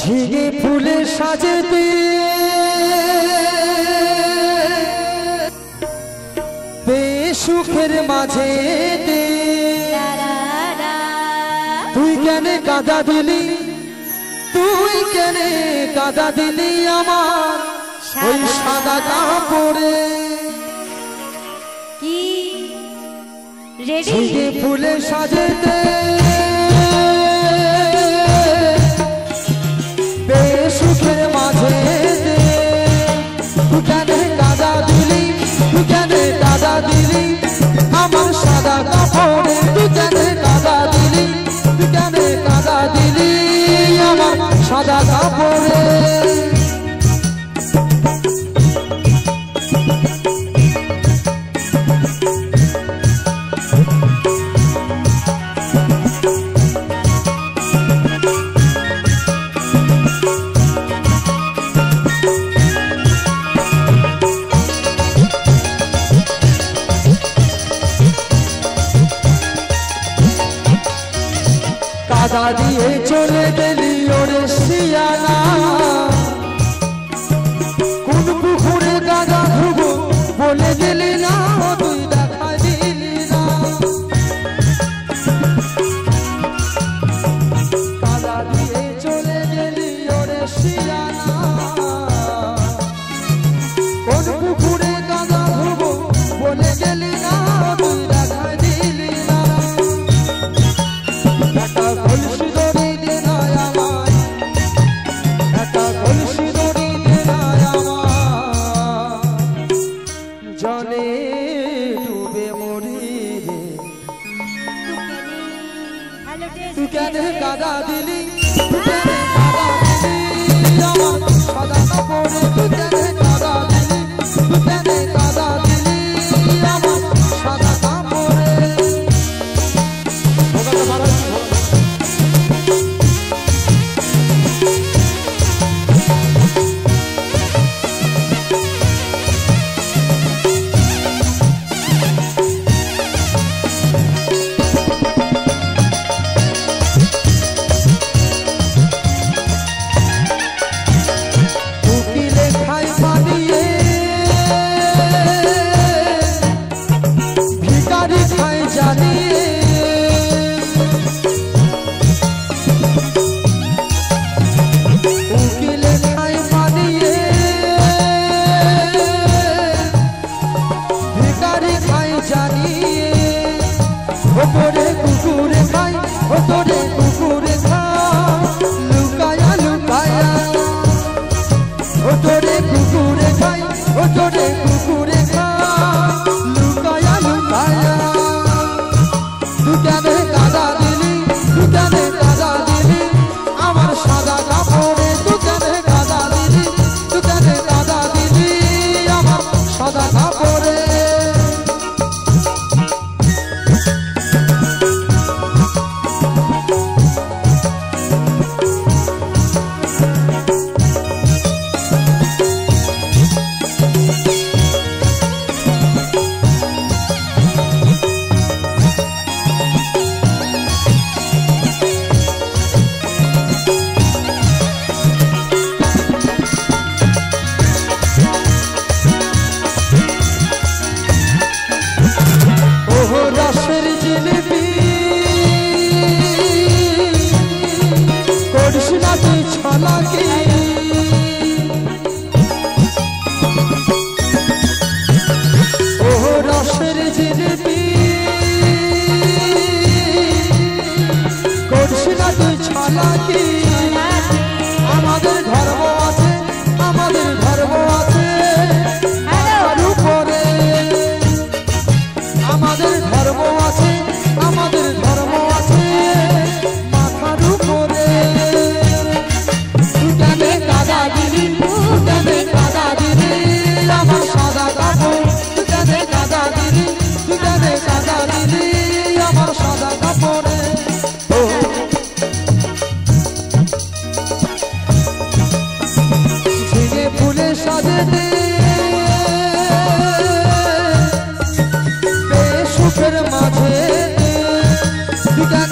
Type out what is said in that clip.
ঝিঙে ফুলে সাজেতে বেসুখের মাঝে তুই কেন কাঁদা দিলি, তুই কেন কাঁদা দিলি আমার ওই সাদা কাপড়ে। কি ঝিঙে ফুলে সাজেতে বেসুখের মাঝে তুই কেন কাঁদা দিলি, তুই কেন কাঁদা দিলি আমার সাদা কাপড়ে। তুই কেন কাঁদা দিলি, তুই কেন কাঁদা দিলি আমার সাদা কাপড়ে। কাদা দিয়ে চলে গেলি ওরে শিয়ানা, কোন পুকুরে কাদা ধুবো বলে গেলি না, তুই দেখা দিলি না। কাদা দিয়ে চলে গেলি ওরে শিয়ানা, কোন পুকুরে কাদা ধুবো বলে গেলি না, তুই দেখা দিলি না। একটা কলসি দড়ি দে না আমায়, একটা কলসি দড়ি দে না আমায়, জলে ডুবে মরি রে। তুই কেন কাদা দিলি, তুই কেন কাদা দিলি আমার সাদা কাপড়ে। তুই কেন কাদা দিলি, তুই কেন কাদা দিলি আমার সাদা কাপড়ে। ওপরে কুকুরে খাই, ওপরে কুকুরে খাই লুকায়া লুকায়া, ওপরে কুকুরে খাই, ওপরে কুকুরে খাই লুকায়া লুকায়া। তুই কেন কাদা দিলি, তুই কেন কাদা দিলি আমার সাদা কাপড়ে। তুই কেন কাদা দিলি, তুই কেন কাদা দিলি আমার সাদা কাপড়ে। রসের জিলিপি করিস না তুই ছলাকি, ও রসের জিলিপি করিস না তুই ছলাকি। আমাদের ধর্ম আছে, আমাদের ধর্ম আছে তার উপরে, আমাদের ধর্ম আছে, আমাদের ধর্ম আছে মাথার উপরে। তুই কেন কাদা দিলি, তুই কেন কাদা দিলি আমার সাদা কাপড়। তুই কেন কাদা দিলি, তুই কেন কাদা দিলি আমার সাদা কাপড়ে। ঝিঙে ফুলে সাজেতে বেসুখের মাঝে তুই কেন